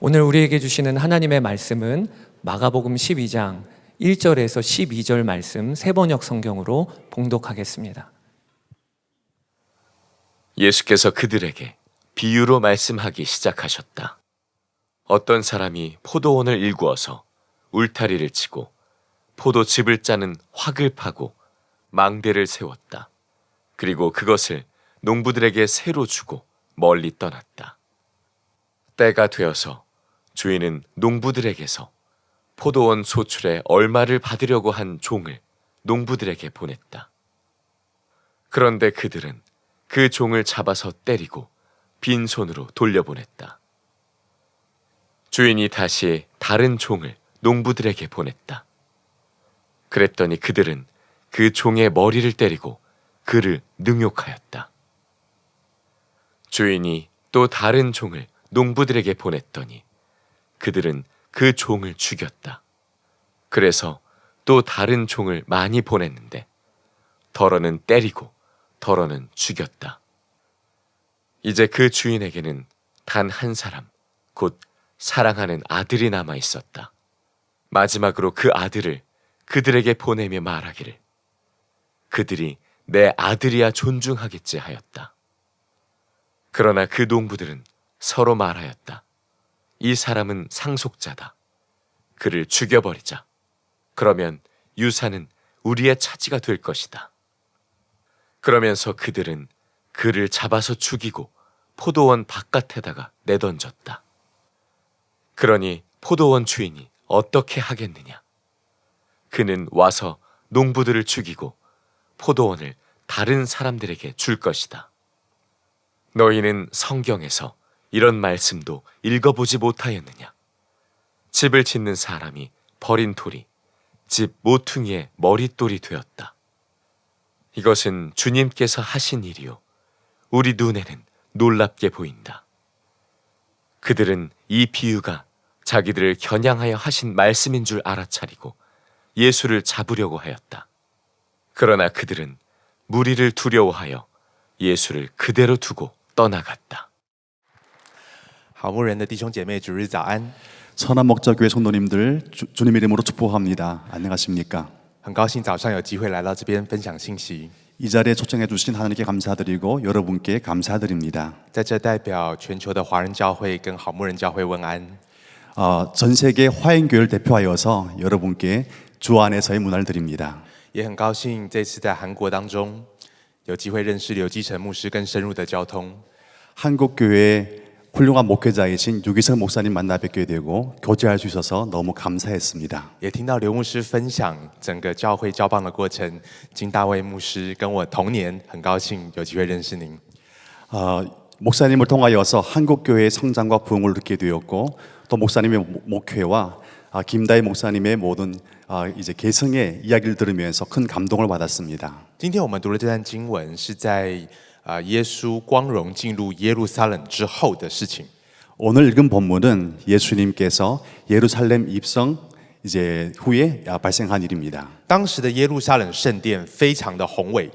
오늘 우리에게 주시는 하나님의 말씀은 마가복음 12장 1절에서 12절 말씀 세번역 성경으로 봉독하겠습니다. 예수께서 그들에게 비유로 말씀하기 시작하셨다. 어떤 사람이 포도원을 일구어서 울타리를 치고 포도즙을 짜는 확을 파고 망대를 세웠다. 그리고 그것을 농부들에게 새로 주고 멀리 떠났다. 때가 되어서 주인은 농부들에게서 포도원 소출에 얼마를 받으려고 한 종을 농부들에게 보냈다. 그런데 그들은 그 종을 잡아서 때리고 빈손으로 돌려보냈다. 주인이 다시 다른 종을 농부들에게 보냈다. 그랬더니 그들은 그 종의 머리를 때리고 그를 능욕하였다. 주인이 또 다른 종을 농부들에게 보냈더니 그들은 그 종을 죽였다. 그래서 또 다른 종을 많이 보냈는데 덜어는 때리고 덜어는 죽였다. 이제 그 주인에게는 단 한 사람, 곧 사랑하는 아들이 남아 있었다. 마지막으로 그 아들을 그들에게 보내며 말하기를 그들이 내 아들이야 존중하겠지 하였다. 그러나 그 농부들은 서로 말하였다. 이 사람은 상속자다. 그를 죽여버리자. 그러면 유산은 우리의 차지가 될 것이다. 그러면서 그들은 그를 잡아서 죽이고 포도원 바깥에다가 내던졌다. 그러니 포도원 주인이 어떻게 하겠느냐? 그는 와서 농부들을 죽이고 포도원을 다른 사람들에게 줄 것이다. 너희는 성경에서 이런 말씀도 읽어보지 못하였느냐? 집을 짓는 사람이 버린 돌이 집 모퉁이의 머릿돌이 되었다. 이것은 주님께서 하신 일이요 우리 눈에는 놀랍게 보인다. 그들은 이 비유가 자기들을 겨냥하여 하신 말씀인 줄 알아차리고 예수를 잡으려고 하였다. 그러나 그들은 무리를 두려워하여 예수를 그대로 두고 떠나갔다. 好牧人的弟兄姐妹，主日早安！ 선한 목자교회 성도님들 주님 이름으로 축복합니다. 안녕하십니까? 很高兴早上有机会来到这边分享信息， 이 자리에 초청해 주신 하나님께 감사드리고 여러분께 감사드립니다. 在这代表全球的华人教会跟好牧人教会问安。 전 세계 화인교회를 대표하여서 여러분께 주 안에서의 문화를 드립니다. 也很高兴这次在韩国当中有机会认识刘基成牧师，更深入的交通。 한국교회의 훌륭한 목회자이신 유기성 목사님 만나 뵙게 되고 교제할 수 있어서 너무 감사했습니다. 也听到刘牧师分享整个教会交棒的过程。金大卫牧师跟我同年，很高兴有机会认识您。 목사님을 통하여서 한국교회의 성장과 부흥을 듣게 되었고 또 목사님의 목회와 김다희 목사님의 모든 이제 개성의 이야기를 들으면서 큰 감동을 받았습니다. 今天我们读的这段经文是在耶稣光荣进入耶路撒冷之后的事情。 오늘 읽은 본문은 예수님께서 예루살렘 입성 이제 후에 발생한 일입니다. 当时的耶路撒冷圣殿非常的宏伟，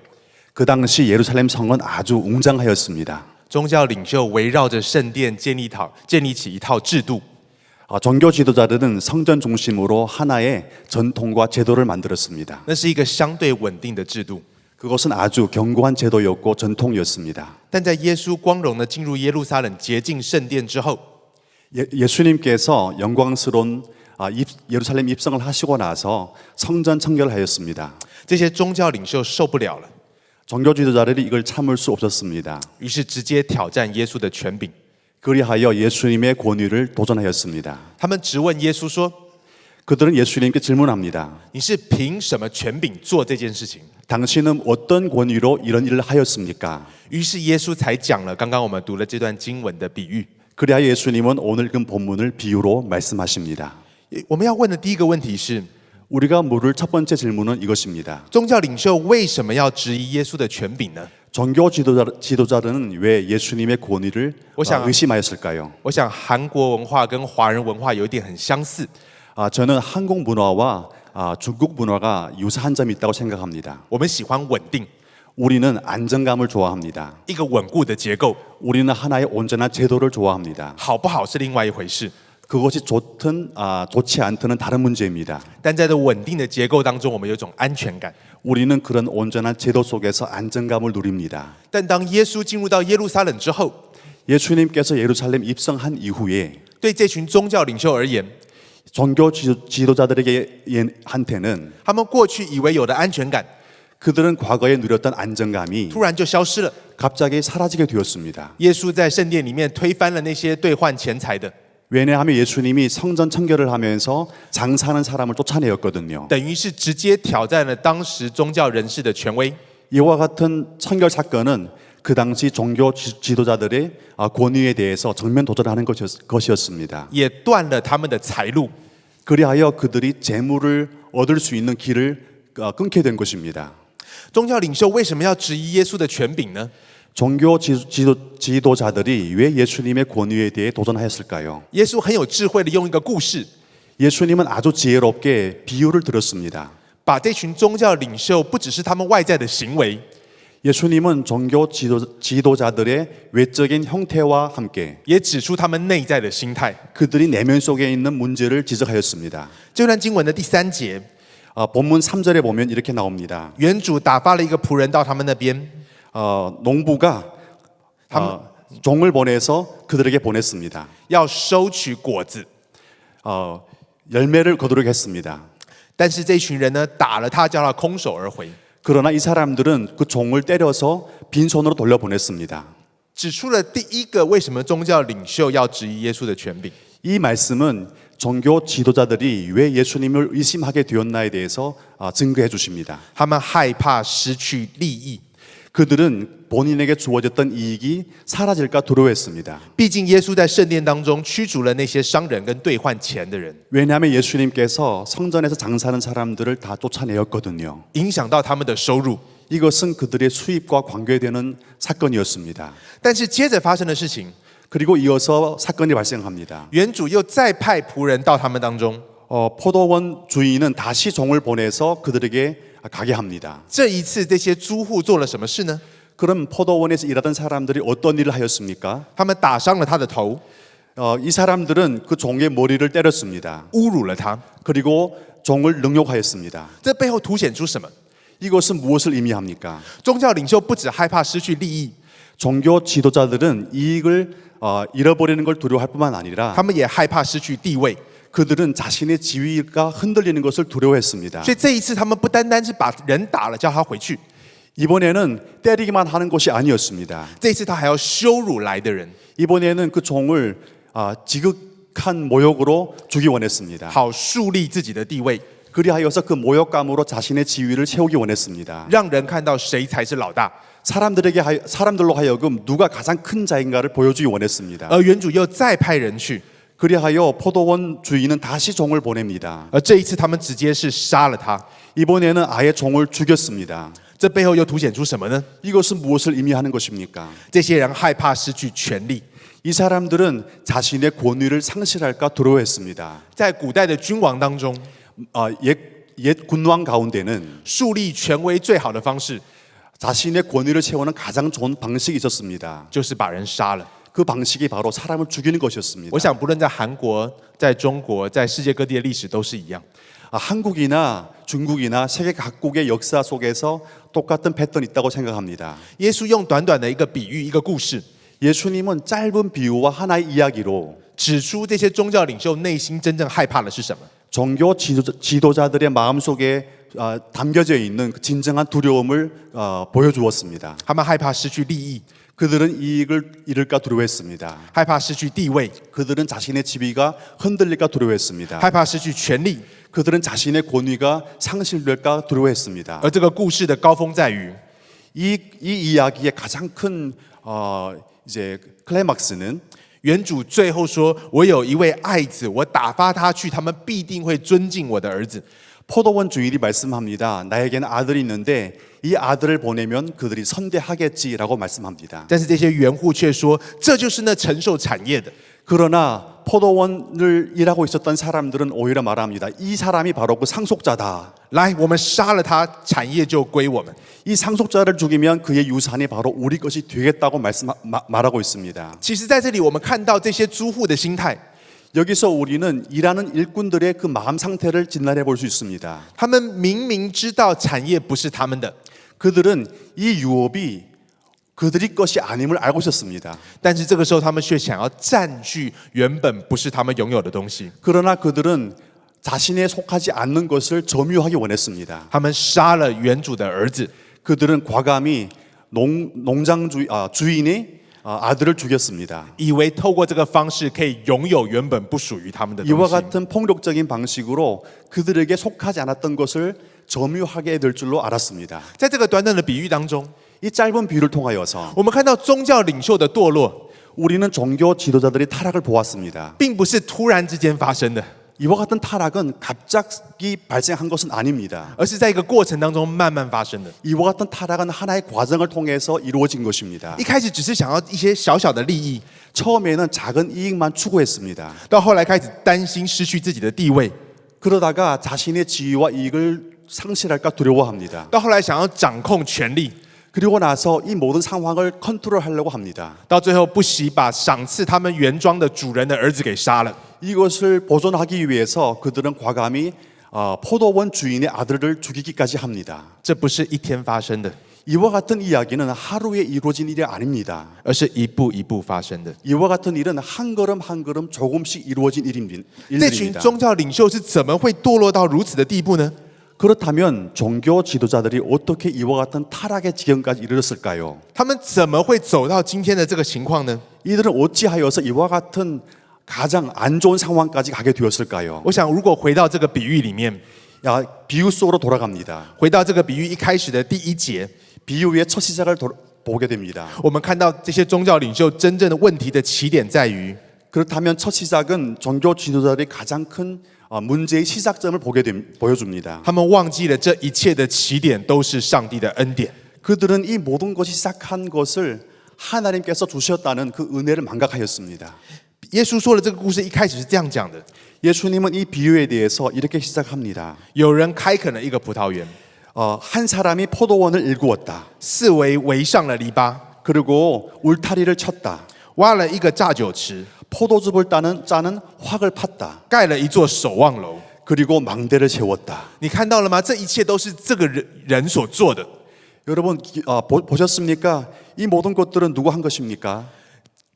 그 당시 예루살렘 성은 아주 웅장하였습니다. 宗教领袖围绕着圣殿建立起一套制度。 종교 지도자들은 성전 중심으로 하나의 전통과 제도를 만들었습니다. 那是一个相对稳定的制度。 그것은 아주 견고한 제도였고 전통이었습니다. 但在耶稣光荣的进入耶路撒冷洁净圣殿之后， 예수님께서 영광스러운 예루살렘 입성을 하시고 나서 성전 청결을 하였습니다. 这些宗教领袖受不了了， 종교 지도자들이 이걸 참을 수 없었습니다. 于是直接挑战耶稣的权柄。 그리하여 예수님의 권위를 도전하였습니다. 他们质问耶稣说： 그들은 예수님께 질문합니다. 你是凭什么权柄做这件事情？ 당신은 어떤 권위로 이런 일을 하였습니까? 于是耶稣才讲了刚刚我们读的这段经文的比喻。 그래야 예수님은 오늘 읽은 본문을 비유로 말씀하십니다. 我们要问的第一个问题是： 우리가 물을 첫 번째 질문은 이것입니다. 宗教领袖为什么要质疑耶稣的权柄呢？ 종교 지도자들은 왜 예수님의 권위를 의심하였을까요? 我想韩国文化跟华人文化有一点很相似。 저는 한국 문화와 중국 문화가 유사한 점이 있다고 생각합니다. 我们喜欢稳定， 우리는 안정감을 좋아합니다. 一个稳固的结构， 우리는 하나의 온전한 제도를 좋아합니다. 好不好是另外一回事。 그것이 좋든 좋지 않든은 다른 문제입니다. 但在这稳定的结构当中，我们有一种安全感。 우리는 그런 온전한 제도 속에서 안정감을 누립니다. 但当耶稣进入到耶路撒冷之后， 예수님께서 예루살렘 입성한 이후에 对这群宗教领袖而言， 종교 지도자들에게한테는 他们过去以为有的安全感， 그들은 과거에 누렸던 안정감이 突然就消失了。 갑자기 사라지게 되었습니다. 耶稣在圣殿里面推翻了那些兑换钱财的， 왜냐하면 예수님이 성전 청결을 하면서 장사하는 사람을 쫓아내었거든요. 等于是直接挑战了当时宗教人士的权威。 이와 같은 청결 사건은 그 당시 종교 지도자들의 권위에 대해서 정면 도전하는 것이었습니다. 也断了他们的财路。 그리하여 그들이 재물을 얻을 수 있는 길을 끊게 된 것입니다. 宗教领袖为什么要质疑耶稣的权柄呢？ 종교 지도자들이 왜 예수님의 권위에 대해 도전하였을까요? 耶稣很有智慧的用一个故事， 예수님은 아주 지혜롭게 비유를 들었습니다. 把这群宗教领袖不只是他们外在的行为， 예수님은 종교 지도자들의 외적인 형태와 함께 也指出他们内在的心态。 그들이 내면 속에 있는 문제를 지적하였습니다. 这段经文的第3节， 본문 3절에 보면 이렇게 나옵니다. 原主打发了一个仆人到他们那边， 농부가 종을 보내서 그들에게 보냈습니다. 要收取果子。 열매를 거두려고 했습니다. 但是这群人呢，打了他，叫他空手而回， 그러나 이 사람들은 그 종을 때려서 빈손으로 돌려보냈습니다. 指出了第一个为什么宗教领袖要质疑耶稣的权柄。 이 말씀은 종교 지도자들이 왜 예수님을 의심하게 되었나에 대해서 증거해 주십니다. 他们害怕失去利益， 그들은 본인에게 주어졌던 이익이 사라질까 두려워했습니다. 毕竟耶稣在圣殿当中驱逐了那些商人跟兑换钱的人， 왜냐하면 예수님께서 성전에서 장사하는 사람들을 다 쫓아내었거든요. 影响到他们的收入。 이것은 그들의 수입과 관계되는 사건이었습니다. 但是接着发生的事情， 그리고 이어서 사건이 발생합니다. 原主又再派仆人到他们当中， 포도원 주인은 다시 종을 보내서 그들에게 가게 합니다. 这一次这些租户做了什么事呢？ 그럼 포도원에서 일하던 사람들이 어떤 일을 하였습니까? 他们打伤了他的头， 이 사람들은 그 종의 머리를 때렸습니다. 侮辱了他。 그리고 종을 능욕하였습니다. 这背后凸显出什么？ 이것은 무엇을 의미합니까? 宗教领袖不只害怕失去利益， 종교 지도자들은 이익을 잃어버리는 걸 두려워할 뿐만 아니라 他们也害怕失去地位。 그들은 자신의 지위가 흔들리는 것을 두려워했습니다. 所以这一次，他们不单单是把人打了，叫他回去， 이번에는 때리기만 하는 것이 아니었습니다. 这一次他还要羞辱来的人， 이번에는 그 종을 지극한 모욕으로 주기 원했습니다. 好树立自己的地位， 그리하여서 그 모욕감으로 자신의 지위를 채우기 원했습니다. 让人看到谁才是老大。 사람들로 하여금 누가 가장 큰 자인가를 보여주기 원했습니다. 而原主又再派人去， 그리하여 포도원 주인은 다시 종을 보냅니다. 而这一次他们直接是杀了他。 이번에는 아예 종을 죽였습니다. 这背后又凸显出什么呢？ 이것은 무엇을 의미하는 것입니까? 这些人害怕失去权力。 이 사람들은 자신의 권위를 상실할까 두려워했습니다. 在古代的君王当中， 옛 군왕 가운데는 树立权威最好的方式 자신의 권위를 채우는 가장 좋은 방식이 있었습니다. 就是把人杀了。 그 방식이 바로 사람을 죽이는 것이었습니다. 我想，不论在韩国、在中国、在世界各地的历史都是一样。 한국이나 중국이나 세계 각국의 역사 속에서 똑같은 패턴이 있다고 생각합니다. 耶稣用短短的一个比喻、一个故事， 예수님은 짧은 비유와 하나의 이야기로 指出这些宗教领袖内心真正害怕的是什么。 종교 지도자들의 마음속에 담겨져 있는 그 진정한 두려움을 보여주었습니다. 他们害怕失去利益， 그들은 이익을 잃을까 두려워했습니다. 害怕失去地位， 그들은 자신의 지위가 흔들릴까 두려워했습니다. 害怕失去权力。 그들은 자신의 권위가 상실될까 두려워했습니다. 而这个故事的高峰在于， 이 이야기의 가장 큰 이제 클라이막스는 原主最后说：“我有一位爱子，我打发他去，他们必定会尊敬我的儿子。” 포도원 주인이 말씀합니다. 나에게는 아들이 있는데 이 아들을 보내면 그들이 선대하겠지라고 말씀합니다. 但是这些园户却说：“这就是那承受产业的。” 그러나 포도원을 일하고 있었던 사람들은 오히려 말합니다. 이 사람이 바로 그 상속자다. 来，我们杀了他，产业就归我们。 이 상속자를 죽이면 그의 유산이 바로 우리 것이 되겠다고 말하고 있습니다. 其实，在这里我们看到这些租户的心态， 여기서 우리는 일하는 일꾼들의 그 마음 상태를 진단해 볼 수 있습니다. 他们明明知道产业不是他们的， 그들은 이 유업이 그들이 것이 아님을 알고 있었습니다. 但是这个时候他们却想要占据原本不是他们拥有的东西。 그러나 그들은 자신에 속하지 않는 것을 점유하기 원했습니다. 他们杀了原主的儿子， 그들은 과감히 농장 주인의 아들을 죽였습니다. 以为透过这个方式可以拥有原本不属于他们的东 이와 西。 같은 폭력적인 방식으로 그들에게 속하지 않았던 것을 점유하게 될 줄로 알았습니다. 在这个短短的比喻当中， 이 짧은 비유를 통하여서 我们看到宗教领袖的堕落， 우리는 종교 지도자들의 타락을 보았습니다. 并不是突然之间发生的， 이와 같은 타락은 갑자기 발생한 것은 아닙니다. 而是在一个过程当中慢慢发生的。 이와 같은 타락은 하나의 과정을 통해서 이루어진 것입니다. 一开始只是想要一些小小的利益， 처음에는 작은 이익만 추구했습니다. 到后来开始担心失去自己的地位， 그러다가 자신의 지위와 이익을 상실할까 두려워합니다. 到后来想要掌控权力， 그리고 나서 이 모든 상황을 컨트롤하려고 합니다. 到最后不惜把赏赐他们原装的主人的儿子给杀了。 이것을 보존하기 위해서 그들은 과감히 포도원 주인의 아들을 죽이기까지 합니다. 这不是一天发生的， 이와 같은 이야기는 하루에 이루어진 일이 아닙니다. 而是一步一步发生的。 이와 같은 일은 한 걸음 한 걸음 조금씩 이루어진 这群 일들입니다. 宗教领袖是怎么会堕落到如此的地步呢？ 그렇다면 종교 지도자들이 어떻게 이와 같은 타락의 지경까지 이르렀을까요? 他们怎么会走到今天的这个情况呢？ 이들은 어찌하여서 이와 같은 가장 안 좋은 상황까지 가게 되었을까요? 我想，如果回到这个比喻里面， 비유 속으로 돌아갑니다. 回到这个比喻一开始的第一节， 비유의 첫 시작을 보게 됩니다. 我们看到这些宗教领袖真正的问题的起点在于， 그렇다면 첫 시작은 종교 지도자들의 가장 큰 문제의 시작점을 보여줍니다. 他们忘记了这一切的起点都是上帝的恩典。 그들은 이 모든 것이 시작한 것을 하나님께서 주셨다는 그 은혜를 망각하였습니다. 耶稣说的这个故事一开始是这样讲的： 예수님은 이 비유에 대해서 이렇게 시작합니다. 有人开垦了一个葡萄园， 한 사람이 포도원을 일구었다. 四围围上了篱笆， 그리고 울타리를 쳤다. 挖了一个榨酒池， 포도즙을 짜는 확을 팠다. 盖了一座守望楼。 그리고 망대를 세웠다. 你看到了吗？这一切都是这个人所做的。 여러분 보셨습니까? 이 모든 것들은 누구 한 것입니까?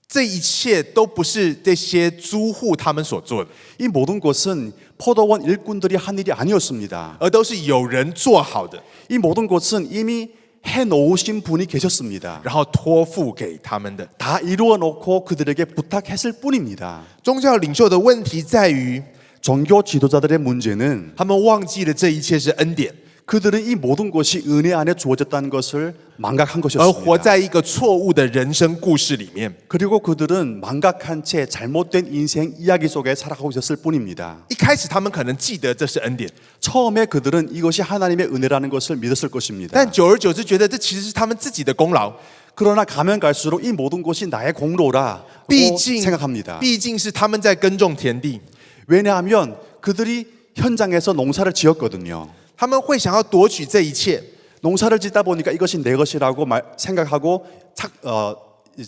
这一切都不是这些租户他们所做的， 이 모든 것은 포도원 일꾼들이 한 일이 아니었습니다. 而都是有人做好的， 이 모든 것은 이미 해놓으신 분이 계셨습니다. 然后托付给他们的。 다 이루어 놓고 그들에게 부탁했을 뿐입니다. 宗教领袖的问题在于， 종교 지도자들의 문제는 他们忘记了这一切是恩典， 그들은 이 모든 것이 은혜 안에 주어졌다는 것을 망각한 而活 것이었습니다. 在一个错误的人生故事里面。 그리고 그들은 망각한 채 잘못된 인생 이야기 속에 살아가고 있었을 뿐입니다. 一开始他们可能记得这是恩典， 처음에 그들은 이것이 하나님의 은혜라는 것을 믿었을 것입니다. 但久而久之觉得这其实是他们自己的功劳， 그러나 가면 갈수록 이 모든 것이 나의 공로라고 毕竟 생각합니다. 毕竟是他们在耕种田地， 왜냐하면 그들이 현장에서 농사를 지었거든요. 他们会想要夺取这一切， 농사를 짓다 보니까 이것이 내 것이라고 생각하고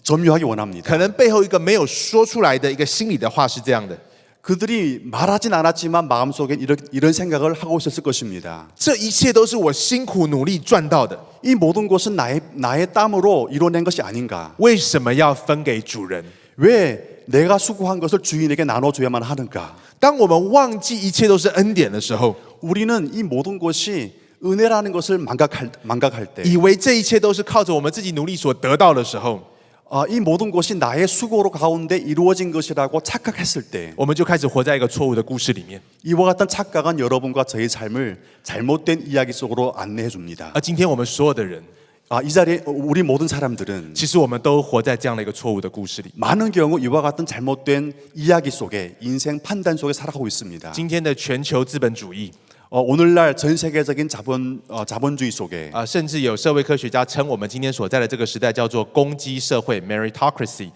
점유하기 원합니다. 可能背后一个没有说出来的一个心里的话是这样的： 그들이 말하진 않았지만 마음속엔 이런 생각을 하고 있었을 것입니다. 这一切都是我辛苦努力赚到的， 이 모든 것은 나의 땀으로 이뤄낸 것이 아닌가? 为什么要分给主人？ 왜 내가 수고한 것을 주인에게 나눠줘야만 하는가? 当我们忘记一切都是恩典的时候， 우리는 이 모든 것이 은혜라는 것을 망각할 때, 以为这一切都是靠着我们自己努力所得到的时候， 이 모든 것이 나의 수고로 가운데 이루어진 것이라고 착각했을 때, 我们就开始活在一个错误的故事里面。 이와 같은 착각은 여러분과 저의 삶을 잘못된 이야기 속으로 안내해 줍니다. 而今天我们所有的人， 이 자리에 우리 모든 사람들은 其实我们都活在这样的一个错误的故事里。 많은 경우 이와 같은 잘못된 이야기 속에 인생 판단 속에 살아가고 있습니다. 今天的全球资本主义， 오늘날 전 세계적인 자본주의 속에 甚至有社会科学家称我们今天所在的这个时代叫做公鸡社会 （meritocracy）。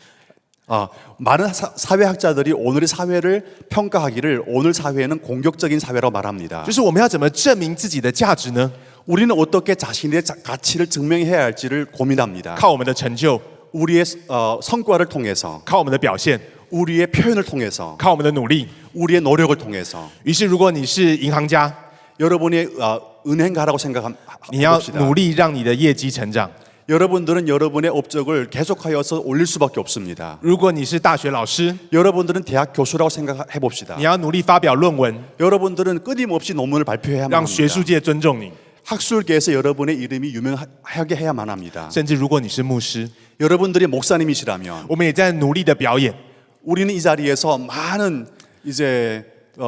많은 사회학자들이 오늘의 사회를 평가하기를 오늘 사회는 공격적인 사회라고 말합니다. 就是我们要怎么证明自己的价值呢？ 우리는 어떻게 자신의 가치를 증명해야 할지를 고민합니다. 靠我们的成就， 우리의 성과를 통해서, 靠我们的表现， 우리의 표현을 통해서 靠我们的努力。 우리의 노력을 통해서 于是，如果你是银行家， 여러분이 은행가라고 你要 생각합시다. 努力让你的业绩成长。 여러분들은 여러분의 업적을 계속하여서 올릴 수밖에 없습니다. 如果你是大学老师， 여러분들은 대학 교수라고 생각해 봅시다. 你要努力发表论文， 여러분들은 끊임없이 논문을 발표해야만 让学术 합니다. 界尊重你。 학술계에서 여러분의 이름이 유명하게 해야만 합니다. 甚至如果你是牧师， 여러분들이 목사님이시라면 我们也在努力的表演， 우리는 이 자리에서 많은 이제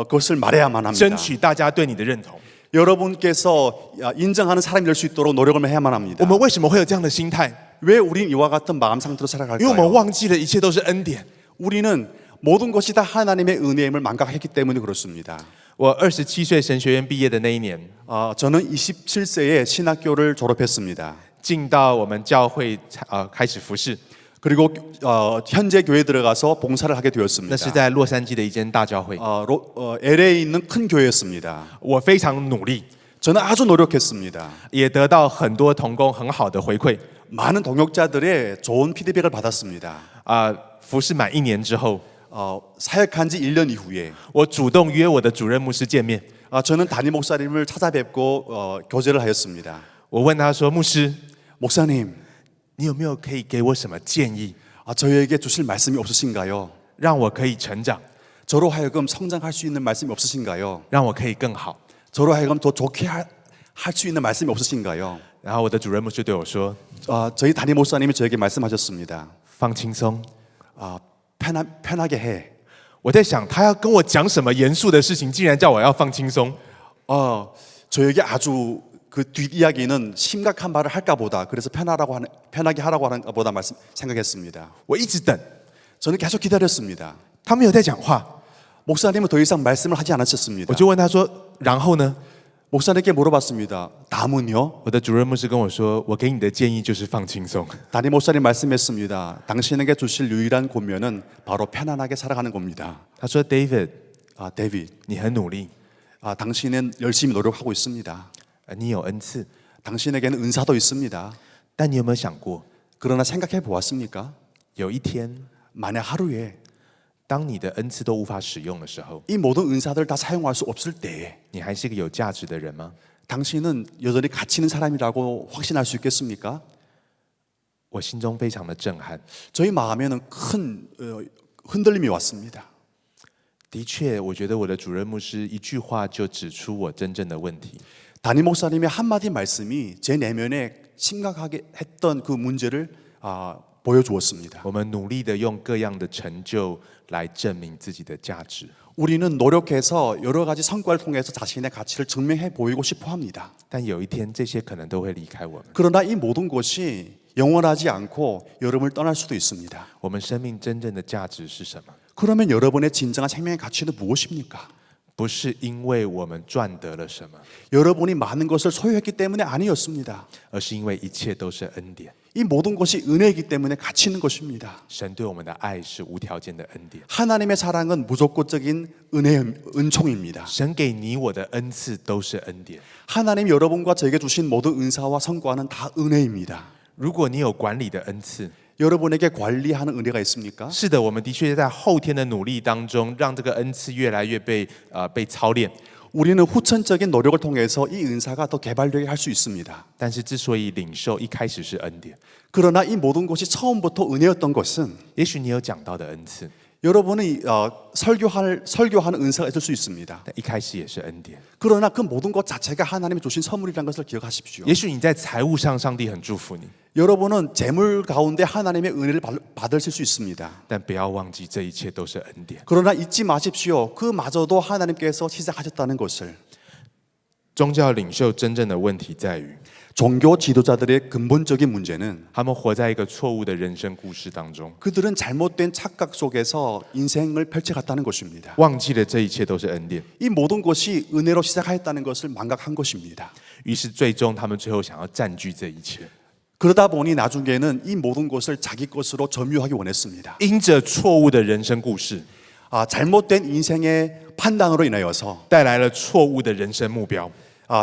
것을 말해야만 합니다. 争取大家对你的认同。 여러분께서 인정하는 사람이 될 수 있도록 노력을 해야만 합니다. 我们为什么会有这样的心态？ 왜 우린 이와 같은 마음 상태로 因为我们 살아갈까요? 忘记了一切都是恩典。 우리는 모든 것이 다 하나님의 은혜임을 망각했기 때문에 그렇습니다. 我27岁神学院毕业的那一年， 저는 27세에 신학교를 졸업했습니다. 进到我们教会开始服侍， 그리고 현재 교회에 들어가서 봉사를 하게 那 되었습니다. 是在洛杉矶的一间大教会。 LA에 있는 큰 교회였습니다. 我非常努力， 저는 아주 노력했습니다. 也得到很多同工很好的回馈。 많은 동역자들의 좋은 피드백을 받았습니다. 服侍满1年之后， 사역한 지 1년 이후에 我主动约我的主任牧师见面。 저는 담임 목사님을 찾아뵙고 교제를 하였습니다. 我问他说：“牧师， 목사님, 你有没有可以给我什么建议， 저에게 주실 말씀이 없으신가요? 让我可以成长， 저로 하여금 성장할 수 있는 말씀이 없으신가요? 让我可以更好？” 저로 하여금 더 좋게 할 수 있는 말씀이 없으신가요? 然后我的主任牧师对我说 저희 담임 목사님이 저에게 말씀하셨습니다. ：“放轻松。 편하게 해. ”我在想，他要跟我讲什么严肃的事情，竟然叫我要放轻松。 저에게 아주 그 뒷이야기는 심각한 말을 할까 보다. 그래서 편하게 하라고 하는 보다 생각했습니다. 我一直等， 저는 계속 기다렸습니다. 他没有在讲话， 목사님은 더 이상 말씀을 하지 않으셨습니다. 我就问他说：“然后呢 목사님께 물어봤습니다. 다음은요?？” 我的主任牧师跟我说：“我给你的建议就是放轻松。 담임 목사님 말씀했습니다. 당신에게 주실 유일한 권면은 바로 편안하게 살아가는 겁니다. ”他说：“David， 데이빗, 你很努力， 당신은 열심히 노력하고 있습니다. 你有恩赐， 당신에게는 은사도 있습니다. 但你有没有想过， 그러나 생각해 보았습니까? 有一天， 만약 하루에 当你的恩赐都无法使用的时候， 이 모든 은사들을 다 사용할 수 없을 때에 你还是个有价值的人吗？ 당신은 여전히 가치 있는 사람이라고 확신할 수 있겠습니까? 我心中非常的震撼。 저희 마음에는 큰 흔들림이 왔습니다. 的确，我觉得我的主任牧师一句话就指出我真正的问题。 담임 목사님의 한마디 말씀이 제 내면에 심각하게 했던 그 문제를 보여주었습니다. 我们努力的用各样的成就来证明自己的价值， 우리는 노력해서 여러 가지 성과를 통해서 자신의 가치를 증명해 보이고 싶어 합니다. 但有一天这些可能都会离开我们。 그러나 이 모든 것이 영원하지 않고 여러분을 떠날 수도 있습니다. 我们生命真正的价值是什么？ 그러면 여러분의 진정한 생명의 가치는 무엇입니까? 不是因为我们赚得了什么， 여러분이 많은 것을 소유했기 때문에 아니었습니다. 而是因为一切都是恩典。 이 모든 것이 은혜이기 때문에 가치 있는 것입니다. 神对我们的爱是无条件的恩典， 하나님의 사랑은 무조건적인 은총입니다. 神给你我的恩赐都是恩典。 하나님이 여러분과 저에게 주신 모든 은사와 성과는 다 은혜입니다. 如果你有管理的恩赐， 여러분에게 관리하는 은혜가 있습니까? 是的，我们的确在后天的努力当中，让这个恩赐越来越被操练。 우리는 후천적인 노력을 통해서 이 은사가 더 개발되게 할 수 있습니다. 但是之所以领受一开始是恩典， 그러나 이 모든 것이 처음부터 은혜였던 것은 也许你有讲到的恩赐， 여러분이 설교하는 은사가 있을 수 있습니다. 但一开始也是恩典。 그러나 그 모든 것 자체가 하나님이 주신 선물이라는 것을 기억하십시오. 也许你在财务上，上帝很祝福你， 여러분은 재물 가운데 하나님의 은혜를 받으실 수 있습니다. 但不要忘记这一切都是恩典。 그러나 잊지 마십시오. 그마저도 하나님께서 시작하셨다는 것을. 宗教领袖真正的问题在于， 종교 지도자들의 근본적인 문제는 他们活在一个错误的人生故事当中， 그들은 잘못된 착각 속에서 인생을 펼쳐갔다는 것입니다. 忘记了这一切都是恩典， 이 모든 것이 은혜로 시작하였다는 것을 망각한 것입니다. 于是最终他们最后想要占据这一切， 그러다 보니 나중에는 이 모든 것을 자기 것으로 점유하기 원했습니다. 因着错误的人生故事， 잘못된 인생의 판단으로 인하여서 带来了错误的人生目标，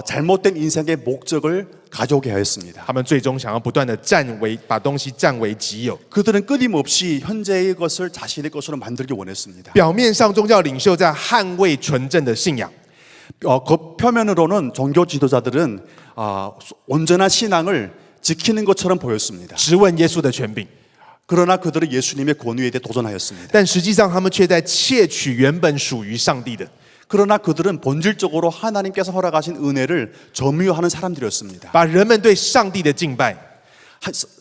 잘못된 인생의 목적을 가져오게 하였습니다. 他们最终想要不断的把东西占为己有。 그들은 끊임없이 현재의 것을 자신의 것으로 만들기 원했습니다. 表面上宗教领袖在捍卫纯正的信仰， 표면으로는 종교 지도자들은 온전한 신앙을 지키는 것처럼 보였습니다. 质问耶稣的权柄， 그러나 그들은 예수님의 권위에 대해 도전하였습니다. 但实际上他们却在窃取原本属于上帝的。 그러나 그들은 본질적으로 하나님께서 허락하신 은혜를 점유하는 사람들이었습니다. 把人们对上帝的敬拜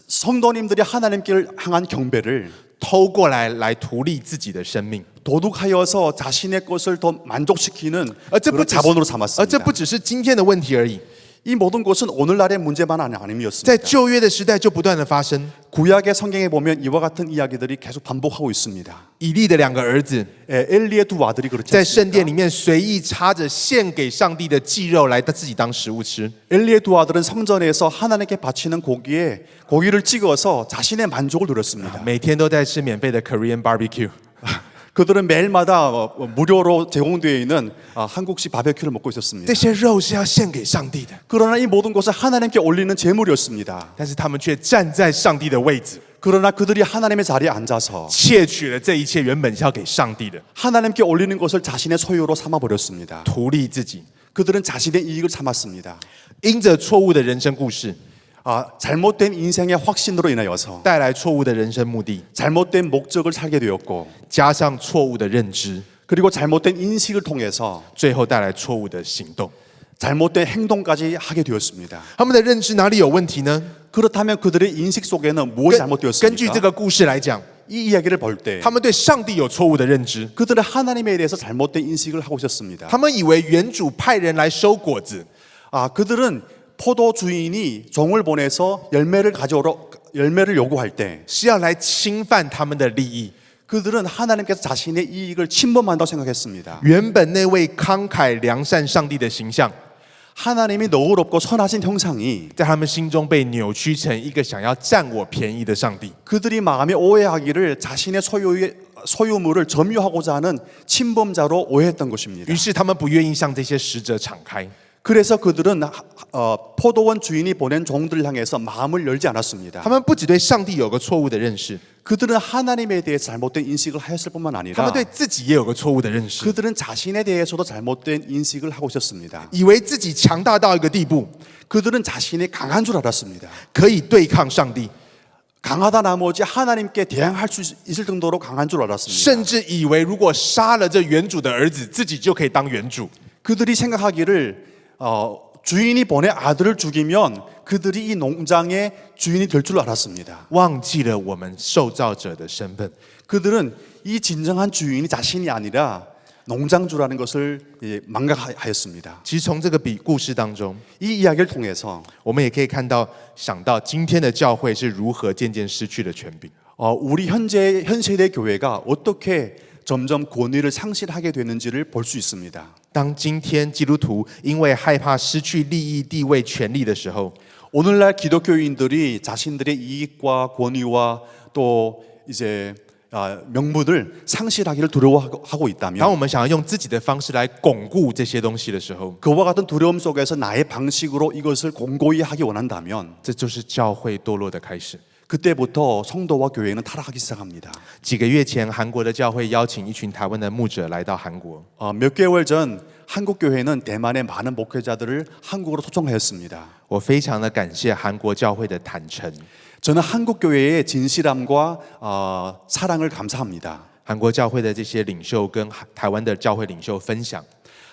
성도님들이 하나님께 향한 경배를 偷过来图利自己的生命， 도둑하여서 자신의 것을 더 만족시키는 而这不 그런 只 자본으로 是，而 삼았습니다. 这不只是今天的问题而已， 이 모든 것은 오늘날의 문제만 在 아니었습니다. 旧约的时代就不断的发生。 구약의 성경에 보면 이와 같은 이야기들이 계속 반복하고 있습니다. 以利的两个儿子 엘리의 두 아들이 그렇지 在圣殿 않습니까? 里面随意插着献给上帝的祭肉来自己当食物吃。 엘리의 두 아들은 성전에서 하나님께 바치는 고기를 찍어서 자신의 만족을 누렸습니다. 每天都在吃免费的 Korean barbecue， 그들은 매일마다 무료로 제공되어 있는 한국식 바베큐를 먹고 있었습니다. 这些肉是要献给上帝的， 그러나 이 모든 것을 하나님께 올리는 제물이었습니다. 但是他们却站在上帝的位置， 그러나 그들이 하나님의 자리에 앉아서 窃取了这一切原本是要给上帝的， 하나님께 올리는 것을 자신의 소유로 삼아버렸습니다. 图利自己。 그들은 자신의 이익을 삼았습니다. 因着错误的人生故事， 잘못된 인생의 확신으로 인하여서 带来错误的人生目的， 잘못된 목적을 살게 되었고 加上错误的认知， 그리고 잘못된 인식을 통해서 最后带来错误的行动。 잘못된 행동까지 하게 되었습니다. 他们的认知哪里有问题呢？ 그렇다면 그들의 인식 속에는 무엇이 根据这 잘못되었습니까? 个故事来讲， 이 이야기를 볼 때 他们对上帝有错误的认知， 그들은 하나님에 대해서 잘못된 인식을 하고 있었습니다. 他们以为原主派人来收果子， 그들은 포도 주인이 종을 보내서 열매를 요구할 때 是要来侵犯他们的利益。 그들은 하나님께서 자신의 이익을 침범한다고 생각했습니다. 原本那位慷慨良善上帝的形象， 하나님이 너그럽고 선하신 형상이 在他们心中被扭曲成一个想要占我便宜的上帝。 그들이 마음에 오해하기를 자신의 소유물을 점유하고자 하는 침범자로 오해했던 것입니다. 于是他们不愿意向这些使者敞开， 그래서 그들은 포도원 주인이 보낸 종들을 향해서 마음을 열지 않았습니다. 他们不只对上帝有个错误的认识， 그들은 하나님에 대해 잘못된 인식을 하였을 뿐만 他 아니라 们对自己也有个错误的认识， 그들은 자신에 대해서도 잘못된 인식을 하고 있었습니다. 以为自己强大到一个地步， 그들은 자신이 강한 줄 알았습니다. 可以对抗上帝， 강하다 나머지 하나님께 대항할 수 있을 정도로 강한 줄 알았습니다. 甚至以为如果杀了这原主的儿子，自己就可以当原主。 그들이 생각하기를 주인이 보내 아들을 죽이면 그들이 이 농장의 주인이 될 줄 알았습니다. 忘记了我们受造者的身份。 그들은 이 진정한 주인이 자신이 아니라 농장주라는 것을 망각하였습니다. 其实从这个故事当中， 이 이야기를 통해서 我们也可以想到今天的教会是如何渐渐失去了权柄。 우리 현 세대 교회가 어떻게 점점 권위를 상실하게 되는지를 볼 수 있습니다. 当今天基督徒因为害怕失去利益、地位、权力的时候， 오늘날 기독교인들이 자신들의 이익과 권위와 또 이제 명분을 상실하기를 두려워하고 当我 있다면 们想要用自己的方式来巩固这些东西的时候， 그와 같은 두려움 속에서 나의 방식으로 이것을 공고히 하기 원한다면 这就是教会堕落的开始。 그때부터 성도와 교회는 타락하기 시작합니다. 几个月前，韩国的教会邀请一群台湾的牧者来到韩国。 몇 개월 전 한국 교회는 대만의 많은 목회자들을 한국으로 초청하였습니다. 我非常的感谢韩国教会的坦诚。 저는 한국 교회의 진실함과 사랑을 감사합니다. 韩国教会的这些领袖跟台湾的教会领袖分享，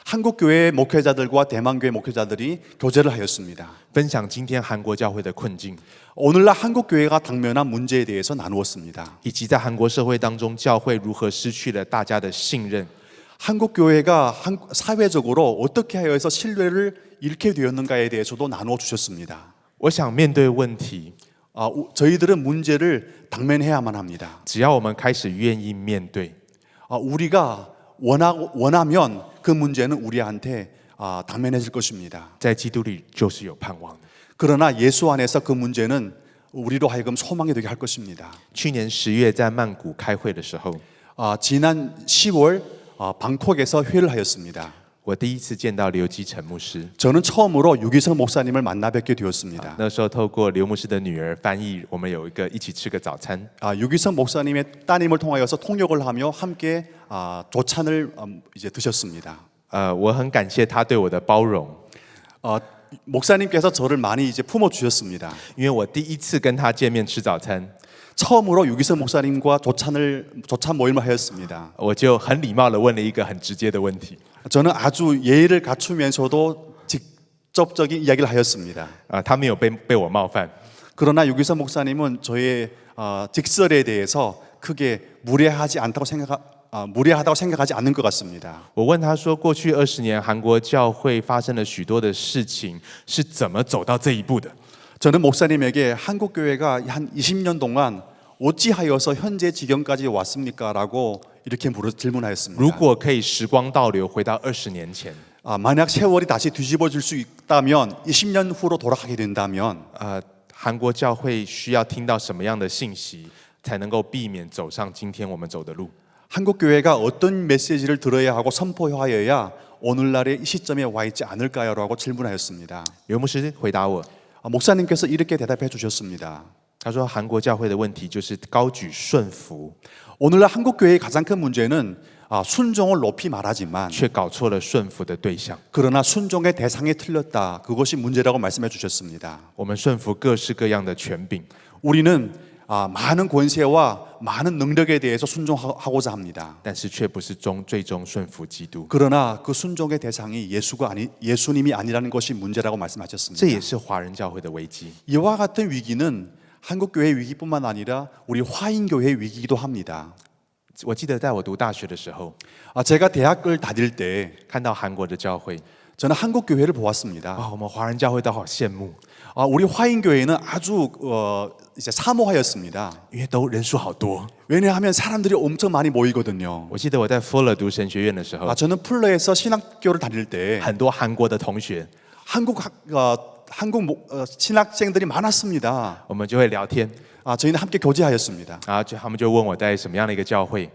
한국 교회 목회자들과 대만 교회 목회자들이 교제를 하였습니다. 分享今天韩国教会的困境， 오늘날 한국 교회가 당면한 문제에 대해서 나누었습니다. 以及在韩国社会当中，教会如何失去了大家的信任。 한국 교회가 사회적으로 어떻게 하여서 신뢰를 잃게 되었는가에 대해서도 나누어 주셨습니다. 我想面对问题， 저희들은 문제를 당면해야만 합니다. 只要我们开始愿意面对， 우리가 원하면 그 문제는 우리한테 당면해질 것입니다. 在基督里就是有盼望的。 그러나 예수 안에서 그 문제는 우리로 하여금 소망이 되게 할 것입니다. 去年10月在曼谷开会的时候， 지난 10월 방콕에서 회를 하였습니다. 我第一次见到刘基成牧师， 저는 처음으로 유기성 목사님을 만나 뵙게 되었습니다. 那时候透过刘牧师的女儿翻译，我们有一个一起吃个早餐。 유기성 목사님의 따님을 통하여서 통역을 하며 함께 조찬을 이제 드셨습니다. 我很感谢他对我的包容， 목사님께서 저를 많이 이제 품어 주셨습니다. 因为我第一次跟他见面吃早餐， 처음으로 유기성 목사님과 조찬 모임을 하였습니다. 我就很礼貌的问了一个很直接的问题。 저는 아주 예의를 갖추면서도 직접적인 이야기를 하였습니다. 他没有被我冒犯， 그러나 유기성 목사님은 저의 직설에 대해서 크게 무례하다고 생각하지 않는 것 같습니다. 我问他说，过去20年韩国教会发生了许多的事情，是怎么走到这一步的？ 저는 목사님에게 한국 교회가 한 20년 동안 어찌하여서 현재 지경까지 왔습니까? 라고 이렇게 질문하였습니다. 如果可以时光倒流回到20年前， 만약 세월이 다시 뒤집어질 수 있다면 20년 후로 돌아가게 된다면 韩国教会需要听到什么样的信息，才能够避免走上今天我们走的路？ 한국 교회가 어떤 메시지를 들어야 하고 선포하여야 오늘날의 이 시점에 와 있지 않을까요? 라고 질문하였습니다. 刘牧师回答我， 목사님께서 이렇게 대답해 주셨습니다. 他说韩国教会的问题就是高举顺服， 오늘날 한국 교회의 가장 큰 문제는 순종을 높이 말하지만 却搞错了顺服的对象。 그러나 순종의 대상이 틀렸다. 그것이 문제라고 말씀해 주셨습니다. 我们顺服各式各样的权柄， 우리는 많은 권세와 많은 능력에 대해서 순종하고자 합니다. 但是却不是最终顺服基督。 그러나 그 순종의 대상이 예수님이 아니라는 것이 문제라고 这 말씀하셨습니다. 也是华人教会的危机。 이와 같은 위기는 한국 교회의 위기뿐만 아니라 우리 화인 교회의 위기이기도 합니다. 我记得在我读大学的时候， 제가 대학을 다닐 때 看到韩国的教会， 저는 한국 교회를 보았습니다. 我们华人教会都好羡慕， 우리 화인 교회는 아주 이제 사모하였습니다. 因为都人数好多。 왜냐하면 사람들이 엄청 많이 모이거든요. 我记得我在 Fuller 读神学院的时候， 저는 풀러에서 신학교를 다닐 때 很多韩国的同学， 한국 신학생들이 많았습니다. 我们就会聊天， 저희는 함께 교제하였습니다. 然后他们就问我在什么样的一个教会，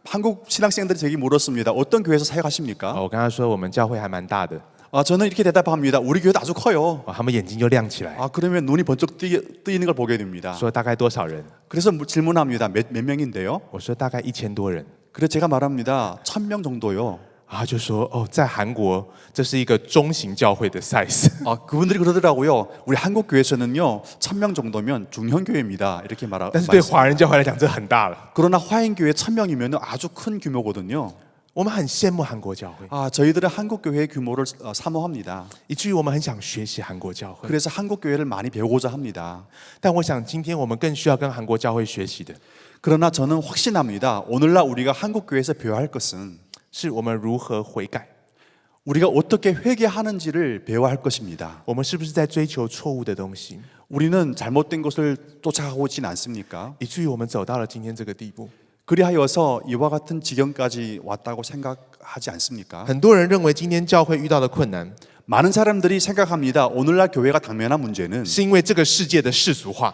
한국 신학생들이 제게 물었습니다. 어떤 교회에서 사역하십니까? 我跟他说我们教会还蛮大的， 저는 이렇게 대답합니다. 우리 교회도 아주 커요. 他们眼睛就亮起来， 그러면 눈이 번쩍 뜨이는 걸 보게 됩니다. 说大概多少人？ 그래서 질문합니다. 몇 명인데요? 我说大概1000多人。 그래서 제가 말합니다. 1000명 정도요. 他就说在韩国这是一个中型教会的 size。 그분들이 그러더라고요. 우리 한국 교회에서는요 1000명 정도면 중형 교회입니다. 이렇게 但是对华人教会来讲，这很大了。 그러나 화인 교회 1000명이면 아주 큰 규모거든요. 我们很羡慕韩国教会， 저희들은 한국 교회의 규모를 사모합니다. 以至于我们很想学习韩国教会。 그래서 한국 교회를 많이 배우고자 합니다. 但我想今天我们更需要跟韩国教会学习的， 그러나 저는 확신합니다. 오늘날 우리가 한국 교회에서 배워야 할 것은 是我们如何悔改。 우리가 어떻게 회개하는지를 배워야 할 것입니다. 我们是不是在追求错误的东西， 우리는 잘못된 것을 쫓아가고 있지는 않습니까? 以至于我们走到了今天这个地步？ 그리하여서 이와 같은 지경까지 왔다고 생각하지 않습니까? 很多人认为今天教会遇到的困难， 많은 사람들이 생각합니다. 오늘날 교회가 당면한 문제는 是因为这个世界的世俗化。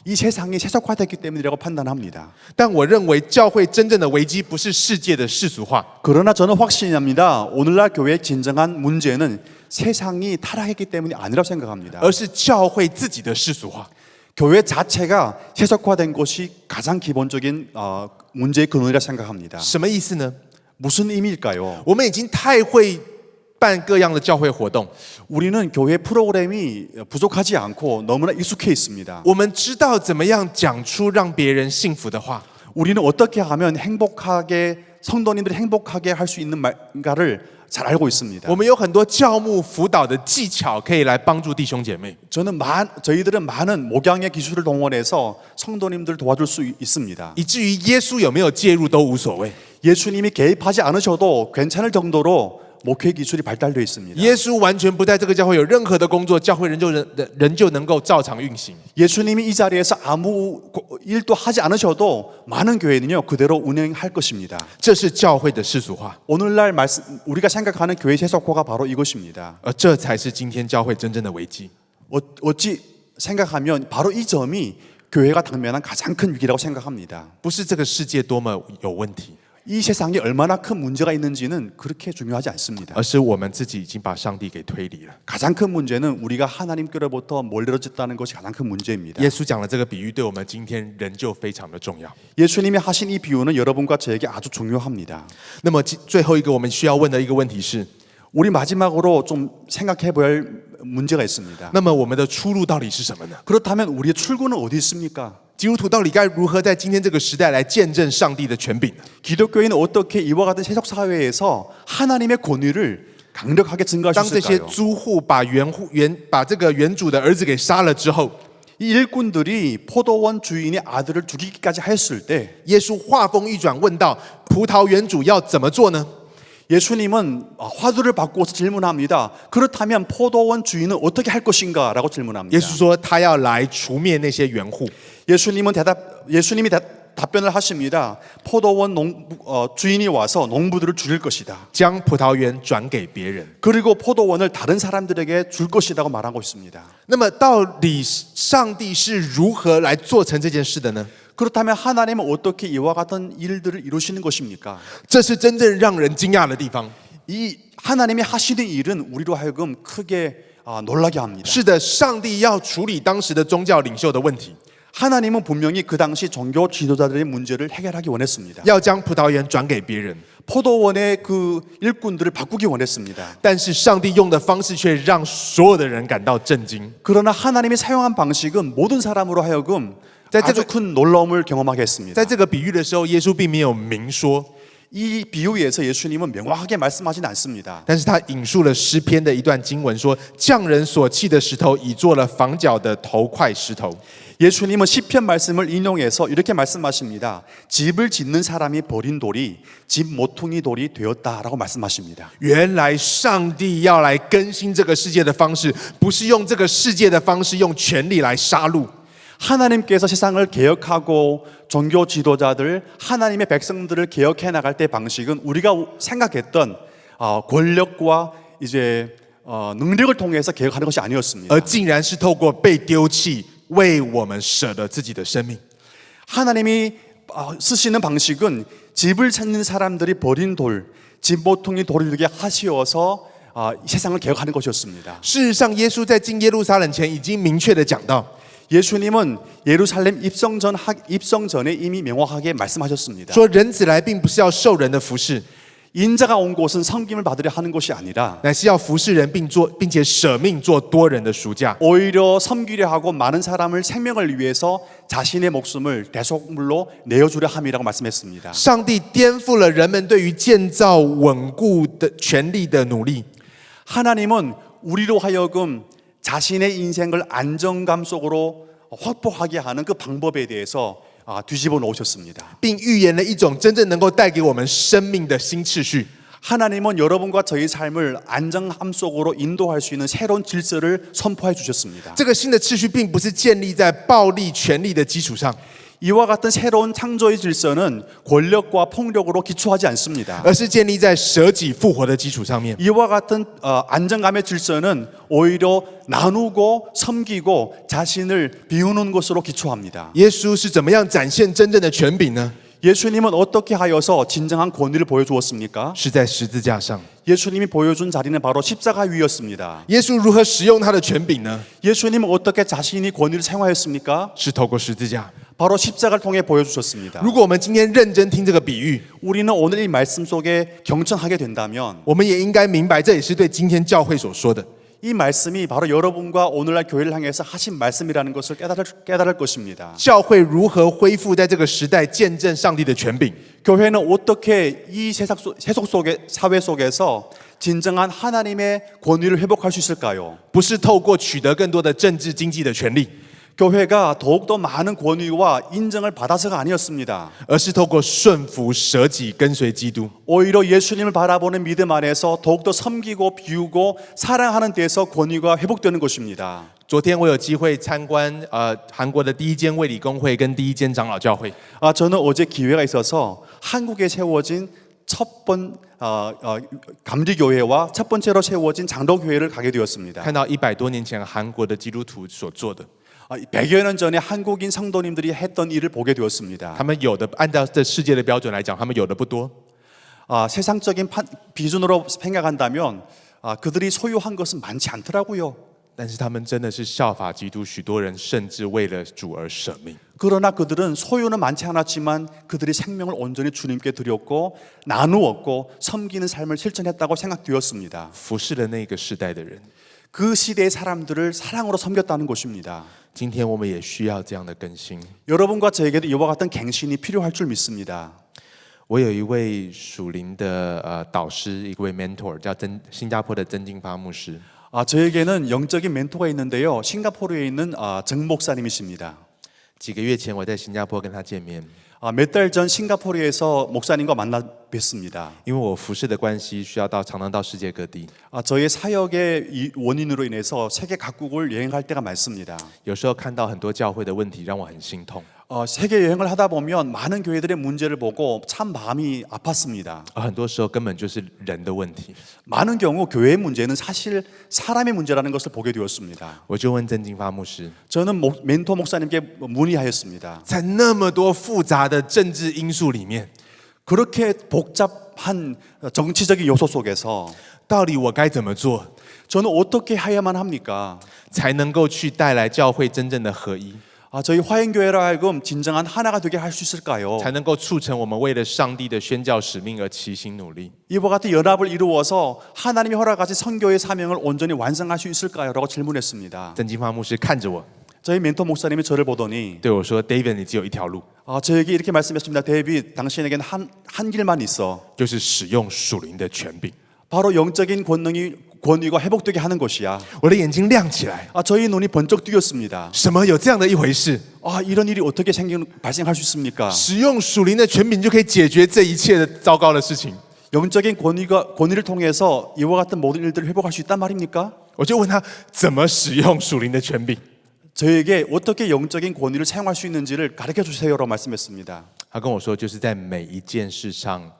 이 세상이 세속화됐기 때문이라고 판단합니다. 但我认为教会真正的危机不是世界的世俗化， 그러나 저는 확신합니다. 오늘날 교회의 진정한 문제는 세상이 타락했기 때문이 아니라고 생각합니다. 而是教会自己的世俗化。 교회 자체가 세속화된 것이 가장 기본적인 문제의 근원이라 생각합니다. 什么意思呢？ 무슨 의미일까요? 我们已经太会办各样的教会活动， 우리는 교회 프로그램이 부족하지 않고 너무나 익숙해 있습니다. 我们知道怎么样讲出让别人幸福的话， 우리는 어떻게 하면 성도님들이 행복하게 할 수 있는 말인가를 잘 알고 있습니다. 我们有很多教牧辅导的技巧可以来帮助弟兄姐妹， 저희들은 많은 목양의 기술을 동원해서 성도님들 도와줄 수 있습니다. 以至于耶稣有没有介入都无所谓。 예수님이 개입하지 않으셔도 괜찮을 정도로 목회 기술이 발달되어 있습니다. 耶稣完全不在这个教会有任何的工作，教会人就能够照常运行。 예수님이 이 자리에서 아무 일도 하지 않으셔도 많은 교회는요 그대로 운행할 것입니다. 这是教会的世俗化， 오늘날 우리가 생각하는 교회 세속화가 바로 이것입니다. 而这才是今天教会真正的危机。 어찌 생각하면 바로 이 점이 교회가 당면한 가장 큰 위기라고 생각합니다. 不是这个世界多么有问题， 이 세상에 얼마나 큰 문제가 있는지는 그렇게 중요하지 않습니다. 而是我们自己已经把上帝给推离了。 가장 큰 문제는 우리가 하나님께로부터 멀어졌다는 것이 가장 큰 문제입니다. 耶稣讲的这个比喻，对我们今天仍旧非常的重要。 예수님이 하신 이 비유는 여러분과 저에게 아주 중요합니다. 那么最后一个我们需要问的一个问题是： 우리 마지막으로 좀 생각해 봐야 할 문제가 있습니다. 那么我们的出路到底是什么呢？ 그렇다면 우리의 출구는 어디 있습니까? 基督徒到底该如何在今天这个时代来见证上帝的权柄呢？ 기독교인은 어떻게 이와 같은 세속 사회에서 하나님의 권위를 강력하게 증거할 当 수 这些 있을까요? 租户把这个原主的儿子给杀了之后， 이 일꾼들이 포도원 주인의 아들을 죽이기까지 했을 때 耶稣话锋一转，问道：葡萄园主要怎么做呢？ 예수님은 화두를 바꾸어서 질문합니다. 그렇다면 포도원 주인은 어떻게 할 것인가? 라고 질문합니다. 耶稣说他要来除灭那些园户。 예수님이 답변을 하십니다. 포도원 주인이 와서 농부들을 죽일 것이다. 将葡萄园转给别人。 그리고 포도원을 다른 사람들에게 줄 것이라고 말하고 있습니다. 那么，到底上帝是如何来做成这件事的呢？ 그렇다면 하나님은 어떻게 이와 같은 일들을 이루시는 것입니까? 这是真正让人惊讶的地方。 이 하나님이 하시는 일은 우리로 하여금 크게 놀라게 합니다. 是的，上帝要处理当时的宗教领袖的问题， 하나님은 분명히 그 당시 종교 지도자들의 문제를 해결하기 원했습니다. 要将葡萄园转给别人。 포도원의 그 일꾼들을 바꾸기 원했습니다. 但是上帝用的方式却让所有的人感到震惊。 그러나 하나님이 사용한 방식은 모든 사람으로 하여금 아주 큰 놀라움을 경험하게 했습니다. 在这个比喻的时候，耶稣并没有明说， 이 비유에서 예수님은 명확하게 말씀하진 않습니다. 但是他引述了诗篇的一段经文说：“匠人所弃的石头，已做了房角的头块石头。” 예수님은 시편 말씀을 인용해서 이렇게 말씀하십니다. 집을 짓는 사람이 버린 돌이 집 모퉁이 돌이 되었다라고 말씀하십니다. 原来上帝要来更新这个世界的方式，不是用这个世界的方式，用权力来杀戮。 하나님께서 세상을 개혁하고 종교 지도자들, 하나님의 백성들을 개혁해 나갈 때 방식은 우리가 생각했던 권력과 이제 능력을 통해서 개혁하는 것이 아니었습니다. 而竟然是透过被丢弃，为我们舍了自己的生命。 하나님이 쓰시는 방식은 집을 찾는 사람들이 버린 돌, 집 모퉁이 돌을 이렇게 하시어서 세상을 개혁하는 것이었습니다. 事实上，耶稣在进耶路撒冷前已经明确的讲到， 예수님은 예루살렘 입성 전에 이미 명확하게 말씀하셨습니다. 说人子来并不是要受人的服侍， 인자가 온 곳은 섬김을 받으려 하는 것이 아니라 乃是要服侍人，并且舍命做多人的赎价。 오히려 섬기려 하고 많은 사람을 생명을 위해서 자신의 목숨을 대속물로 내어주려 함이라고 말씀했습니다. 上帝颠覆了人们对于建造稳固的权力的努力。 하나님은 우리로 하여금 자신의 인생을 안정감 속으로 확보하게 하는 그 방법에 대해서 뒤집어 놓으셨습니다. 并预言了一种真正能够带给我们生命的新秩序。 하나님은 여러분과 저희 삶을 안정함 속으로 인도할 수 있는 새로운 질서를 선포해 주셨습니다. 这个新的秩序并不是建立在暴力、权力的基础上， 이와 같은 새로운 창조의 질서는 권력과 폭력으로 기초하지 않습니다. 而是建立在舍己复活的基础上面。 이와 같은 안정감의 질서는 오히려 나누고 섬기고 자신을 비우는 것으로 기초합니다. 耶稣是怎么样展现真正的权柄呢？ 예수님은 어떻게 하여서 진정한 권위를 보여주었습니까? 是在十字架上。 예수님이 보여준 자리는 바로 십자가 위였습니다. 耶稣如何使用他的权柄呢？ 예수님은 어떻게 자신이 권위를 사용하였습니까? 是透过十字架。 바로 십자가를 통해 보여주셨습니다. 如果我们今天认真听这个比喻， 우리는 오늘 이 말씀 속에 경청하게 된다면 我们也应该明白，这也是对今天教会所说的。 이 말씀이 바로 여러분과 오늘날 교회를 향해서 하신 말씀이라는 것을 깨달을 것입니다. 教会如何恢复在这个时代见证上帝的权柄？ 교회는 어떻게 이 사회 속에서 진정한 하나님의 권위를 회복할 수 있을까요? 不是透过取得更多的政治经济的权利， 교회가 더욱더 많은 권위와 인정을 받아서가 아니었습니다. 而是透过顺服、舍己、跟随基督。 오히려 예수님을 바라보는 믿음 안에서 더욱더 섬기고 비우고 사랑하는 데서 권위가 회복되는 것입니다. 昨天我有机会参观韩国的第一间卫理公会跟第一间长老教会。 저는 어제 기회가 있어서 한국에 세워진 감리교회와 첫 번째로 세워진 장로교회를 가게 되었습니다. 看到100多年前韩国的基督徒所做的， 100여 년 전에 한국인 성도님들이 했던 일을 보게 되었습니다. 他们有的按照这世界的标准来讲，他们有的不多， 세상적인 비준으로 생각한다면 그들이 소유한 것은 많지 않더라고요. 但是他们真的是效法基督，许多人甚至为了主而舍命。 그러나 그들은 소유는 많지 않았지만 그들이 생명을 온전히 주님께 드렸고 나누었고 섬기는 삶을 실천했다고 생각되었습니다. 服侍了那个世代的人， 그 시대의 사람들을 사랑으로 섬겼다는 것입니다. 今天我们也需要这样的更新。 여러분과 저에게도 이와 같은 갱신이 필요할 줄 믿습니다. 我有一位属灵的导师，一位 mentor， 叫新加坡的曾金发牧师。 저에게는 영적인 멘토가 있는데요. 싱가포르에 있는 정 목사님이십니다. 几个月前我在新加坡跟他见面， 몇 달 전 싱가포르에서 목사님과 만나 뵀습니다. 因为我服侍的关系，需要常常到世界各地。 저의 사역의 이 원인으로 인해서 세계 각국을 여행할 때가 많습니다. 有时候看到很多教会的问题，让我很心痛。 세계 여행을 하다 보면 많은 교회들의 문제를 보고 참 마음이 아팠습니다. 很多时候根本就是人的问题。 많은 경우 교회의 문제는 사실 사람의 문제라는 것을 보게 되었습니다. 我就问曾金发牧师， 저는 멘토 목사님께 문의하였습니다. 在那么多复杂的政治因素里面， 그렇게 복잡한 정치적인 요소 속에서 到底我该怎么做， 저는 어떻게 해야만 합니까? 才能够去带来教会真正的合一， 저희 화행교회로 하여금 진정한 하나가 되게 할 수 있을까요? 才能够促成我们为了上帝的宣教使命而齐心努力？ 이와 같은 연합을 이루어서 하나님이 허락하신 선교의 사명을 온전히 완성할 수 있을까요? 라고 질문했습니다. 曾金发牧师看着我， 저희 멘토 목사님이 저를 보더니 对我说 ：“David， 你只有一条路， 저에게 이렇게 말씀했습니다. 데이빗, 당신에게는 한 길만 있어. 就是使用属灵的权柄。 바로 영적인 권위가 회복되게 하는 것이야. ”我的眼睛亮起来， 저희 눈이 번쩍 뜨였습니다. 什么有这样的一回事？ 이런 일이 어떻게 발생할 수 있습니까? 使用属灵的权柄就可以解决这一切的糟糕的事情？ 영적인 권위를 통해서 이와 같은 모든 일들을 회복할 수 있단 말입니까? 我就问他怎么使用属灵的权柄。 저에게 어떻게 영적인 권위를 사용할 수 있는지를 가르쳐 주세요라고 말씀했습니다. 他跟我说，就是在每一件事上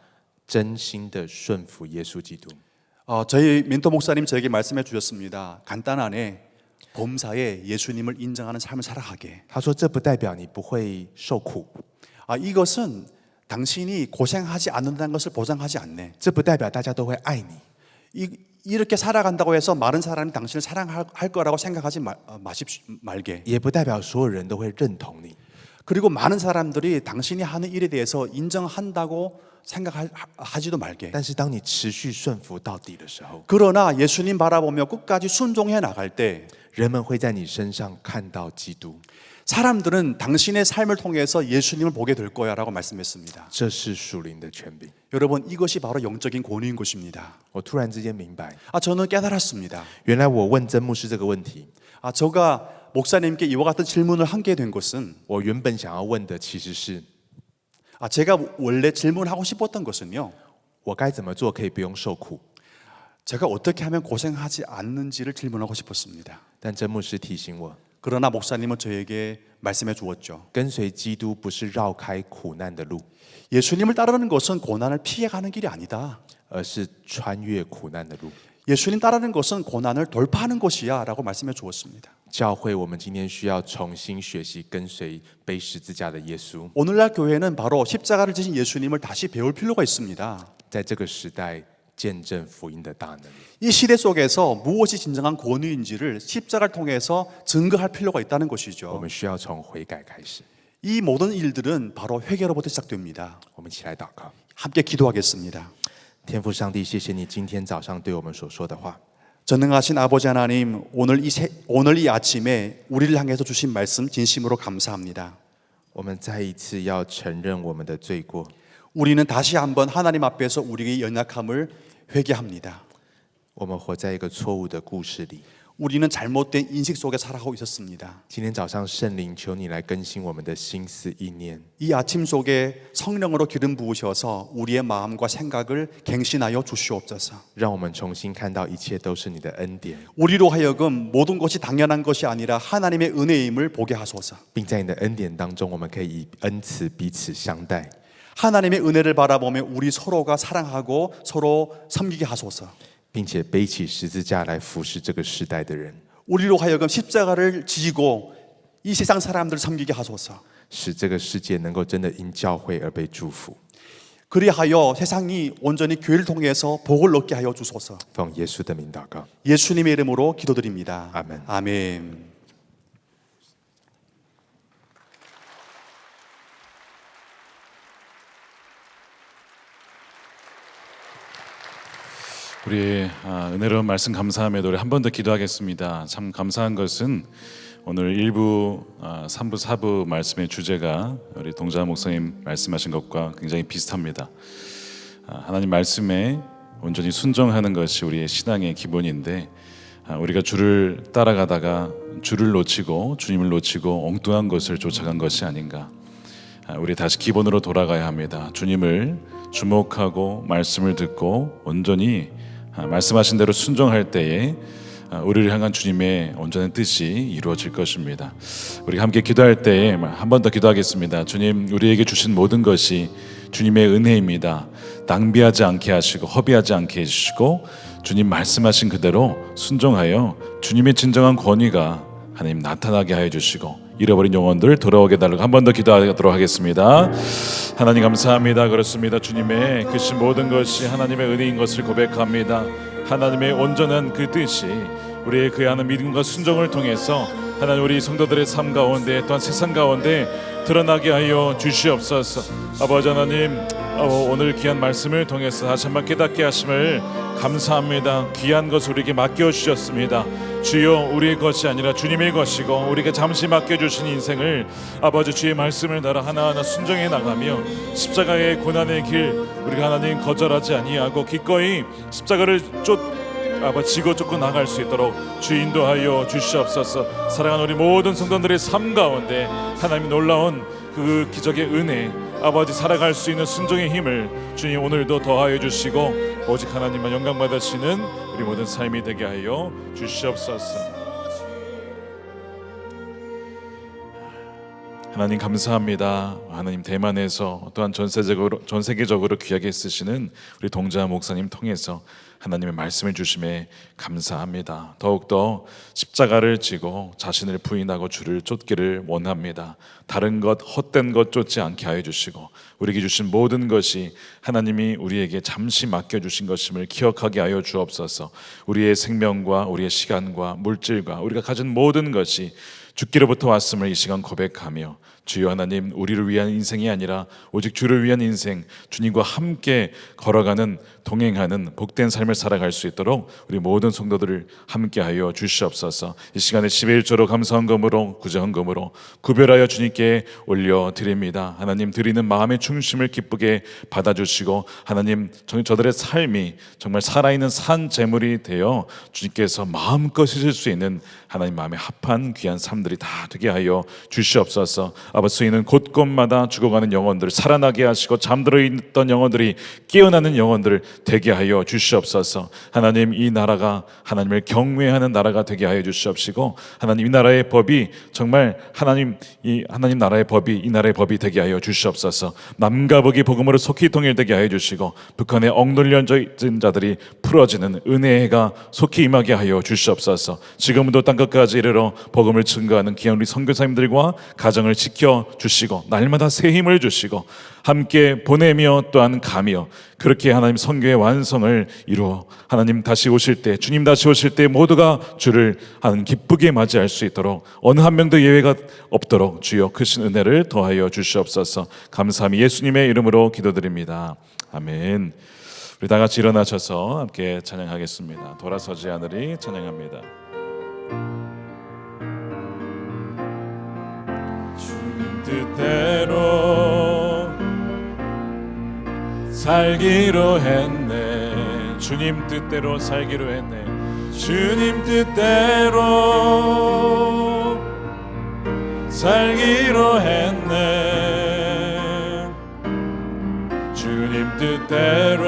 真心的顺服耶稣基督。 저희 멘토 목사님 저에게 말씀해 주셨습니다. 간단하네. 범사에 예수님을 인정하는 삶을 살아가게. 他说，这不代表你不会受苦， 이것은 당신이 고생하지 않는다는 것을 보장하지 않네. 这不代表大家都会爱你， 이렇게 살아간다고 해서 많은 사람이 당신을 사랑할 거라고 생각하지 말게. 也不代表所有人都会认同你。 그리고 많은 사람들이 당신이 하는 일에 대해서 인정한다고 생각하지도 말게. 但是当你持续顺服到底的时候， 그러나 예수님 바라보며 끝까지 순종해 나갈 때 人们会在你身上看到基督， 사람들은 당신의 삶을 통해서 예수님을 보게 될 거야라고 말씀했습니다. 这是属灵的权柄。 여러분, 이것이 바로 영적인 권위인 것입니다. 我突然之间明白， 저는 깨달았습니다. 原来我问曾牧师这个问题， 제가 목사님께 이와 같은 질문을 하게 된 것은 我原本想要问的其实是， 제가 원래 질문하고 싶었던 것은요. 我该怎么做可以不用受苦？ 제가 어떻게 하면 고생하지 않는지를 질문하고 싶었습니다. 但曾牧师提醒我， 그러나 목사님은 저에게 말씀해 주었죠. 跟随基督不是绕开苦难的路， 예수님을 따르는 것은 고난을 피해가는 길이 아니다. 而是穿越苦难的路。 예수님 따르는 것은 고난을 돌파하는 것이야 라고 말씀해 주었습니다. 教会，我们今天需要重新学习跟随背十字架的耶稣。 오늘날 교회는 바로 십자가를 지신 예수님을 다시 배울 필요가 있습니다. 在这个时代见证福音的大能。 이 시대 속에서 무엇이 진정한 권위인지를 십자가를 통해서 증거할 필요가 있다는 我 것이죠. 们需要从悔改开始。 이 모든 일들은 바로 회개로부터 시작됩니다. 我们一起来祷告。 함께 기도하겠습니다. 天父上帝，谢谢你今天早上对我们所说的话。 전능하신 아버지 하나님, 오늘 이 아침에 우리를 향해서 주신 말씀 진심으로 감사합니다. 我们再一次要承认我们的罪过， 우리는 다시 한번 하나님 앞에서 우리의 연약함을 회개합니다. 我们活在一个错误的故事里。 우리는 잘못된 인식 속에 살아가고 있었습니다. 今天早上圣灵求你来更新我们的心思意念， 이 아침 속에 성령으로 기름 부으셔서 우리의 마음과 생각을 갱신하여 주시옵소서. 让我们重新看到一切都是你的恩典， 우리로 하여금 모든 것이 당연한 것이 아니라 하나님의 은혜임을 보게 하소서. 并在你的恩典当中，我们可以以恩慈彼此相待， 하나님의 은혜를 바라보며 우리 서로가 사랑하고 서로 섬기게 하소서. 并且背起十字架来服侍这个时代的人， 우리로 하여금 십자가를 지고 이 세상 사람들을 섬기게 하소서. 使这个世界能够真的因教会而被祝福。 그리하여 세상이 온전히 교회를 통해서 복을 얻게 하여 주소서. 奉耶稣的名祷告， 예수님의 이름으로 기도드립니다. 아멘. 아멘. 우리 은혜로운 말씀 감사함에도 우리 한 번 더 기도하겠습니다. 참 감사한 것은 오늘 1부, 3부, 4부 말씀의 주제가 우리 동자 목사님 말씀하신 것과 굉장히 비슷합니다. 하나님 말씀에 온전히 순종하는 것이 우리의 신앙의 기본인데 우리가 주를 따라가다가 주를 놓치고 주님을 놓치고 엉뚱한 것을 쫓아간 것이 아닌가. 우리 다시 기본으로 돌아가야 합니다. 주님을 주목하고 말씀을 듣고 온전히 말씀하신 대로 순종할 때에 우리를 향한 주님의 온전한 뜻이 이루어질 것입니다. 우리 함께 기도할 때에 한 번 더 기도하겠습니다. 주님, 우리에게 주신 모든 것이 주님의 은혜입니다. 낭비하지 않게 하시고 허비하지 않게 해주시고 주님 말씀하신 그대로 순종하여 주님의 진정한 권위가 하나님 나타나게 하여 주시고 잃어버린 영혼들 돌아오게 달라고 한 번 더 기도하도록 하겠습니다. 하나님 감사합니다. 그렇습니다. 주님의 크신 모든 것이 하나님의 은혜인 것을 고백합니다. 하나님의 온전한 그 뜻이 우리의 그 하는 믿음과 순종을 통해서 하나님 우리 성도들의 삶 가운데 또한 세상 가운데 드러나게 하여 주시옵소서. 아버지 하나님, 오늘 귀한 말씀을 통해서 다시 한번 깨닫게 하심을 감사합니다. 귀한 것을 우리에게 맡겨주셨습니다. 주여, 우리의 것이 아니라 주님의 것이고 우리가 잠시 맡겨주신 인생을 아버지 주의 말씀을 따라 하나하나 순종해 나가며 십자가의 고난의 길 우리가 하나님 거절하지 아니하고 기꺼이 십자가를 지고 쫓고 나갈 수 있도록 주 인도하여 주시옵소서. 사랑하는 우리 모든 성도들의 삶 가운데 하나님 놀라운 그 기적의 은혜 아버지 살아갈 수 있는 순종의 힘을 주님 오늘도 더하여 주시고 오직 하나님만 영광 받으시는 우리 모든 삶이 되게 하여 주시옵소서. 하나님 감사합니다. 하나님 대만에서 또한 전 세계적으로 귀하게 쓰시는 우리 동자 목사님 통해서 하나님의 말씀을 주심에 감사합니다. 더욱더 십자가를 지고 자신을 부인하고 주를 쫓기를 원합니다. 다른 것 헛된 것 쫓지 않게 하여 주시고 우리에게 주신 모든 것이 하나님이 우리에게 잠시 맡겨주신 것임을 기억하게 하여 주옵소서. 우리의 생명과 우리의 시간과 물질과 우리가 가진 모든 것이 주께로부터 왔음을 이 시간 고백하며 주여 하나님, 우리를 위한 인생이 아니라 오직 주를 위한 인생, 주님과 함께 걸어가는 동행하는 복된 삶을 살아갈 수 있도록 우리 모든 성도들을 함께하여 주시옵소서. 이 시간에 11조로 감사헌금으로 구제헌금으로 구별하여 주님께 올려드립니다. 하나님, 드리는 마음의 중심을 기쁘게 받아주시고 하나님, 저들의 삶이 정말 살아있는 산 제물이 되어 주님께서 마음껏 쓰실 수 있는 하나님 마음에 합한 귀한 삶들이 다 되게 하여 주시옵소서. 아버지, 수인은 곳곳마다 죽어가는 영혼들을 살아나게 하시고 잠들어 있던 영혼들이 깨어나는 영혼들을 되게 하여 주시옵소서. 하나님, 이 나라가 하나님을 경외하는 나라가 되게 하여 주시옵시고 하나님, 이 나라의 법이 정말 하나님 나라의 법이 이 나라의 법이 되게 하여 주시옵소서. 남과 북이 복음으로 속히 통일되게 하여 주시고 북한의 억눌려진 자들이 풀어지는 은혜가 속히 임하게 하여 주시옵소서. 지금도 땅끝까지 이르러 복음을 증거하는 귀한 우리 선교사님들과 가정을 지켜 주시고 날마다 새 힘을 주시고 함께 보내며 또한 가며 그렇게 하나님 선교의 완성을 이루어 하나님 다시 오실 때, 주님 다시 오실 때 모두가 주를 하는 기쁘게 맞이할 수 있도록 어느 한 명도 예외가 없도록 주여 크신 은혜를 더하여 주시옵소서. 감사함이 예수님의 이름으로 기도드립니다. 아멘. 우리 다 같이 일어나셔서 함께 찬양하겠습니다. 돌아서지 않으리 찬양합니다. 주님 뜻대로 살기로 했네. 주님 뜻대로 살기로 했네. 주님 뜻대로 살기로 했네. 주님 뜻대로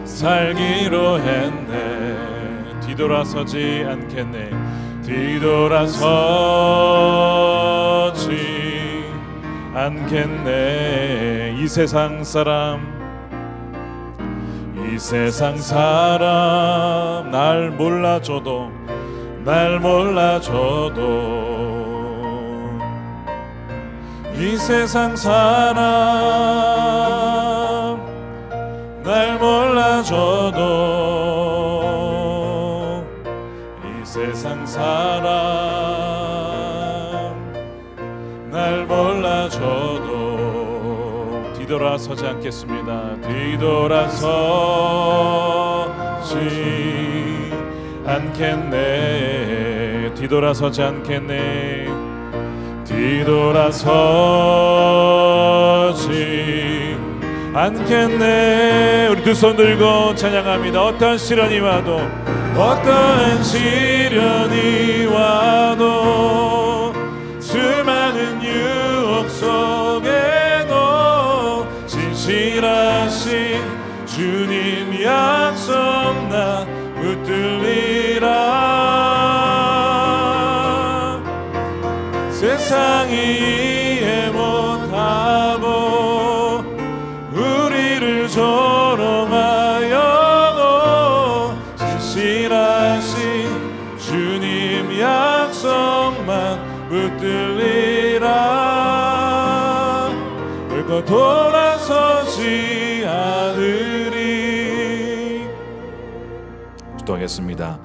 살기로 했네. 뒤돌아서지 않겠네. 뒤돌아서지 않겠네. 이 세상 사람 날 몰라줘도 이 세상 사람 날 몰라줘도 이 세상 사람 날 몰라줘도 뒤돌아서지 않겠습니다. 뒤돌아서지 않겠네. 뒤돌아서지 않겠네. 뒤돌아서지 않겠네. 우리 두 손 들고 찬양합니다. 어떠한 시련이 와도 어떠한 시련이 와도 수많은 유혹 속에도 진실하신 주님 약속 나 붙들리라. 세상이 이해 못하고 우리를 조롱하여도 진실하신 주님 약속만 붙들리라. 결코 돌아서지 않으리. 기도하겠습니다.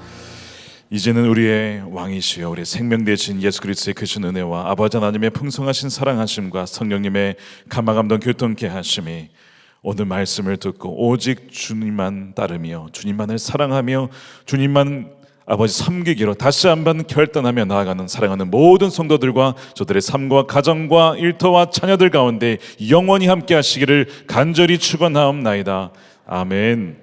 이제는 우리의 왕이시여 우리 생명 되신 예수 그리스도의 크신 은혜와 아버지 하나님의 풍성하신 사랑하심과 성령님의 감화감동 교통케 하심이 오늘 말씀을 듣고 오직 주님만 따르며 주님만을 사랑하며 주님만 아버지 섬기기로 다시 한번 결단하며 나아가는 사랑하는 모든 성도들과 저들의 삶과 가정과 일터와 자녀들 가운데 영원히 함께 하시기를 간절히 축원하옵나이다. 아멘.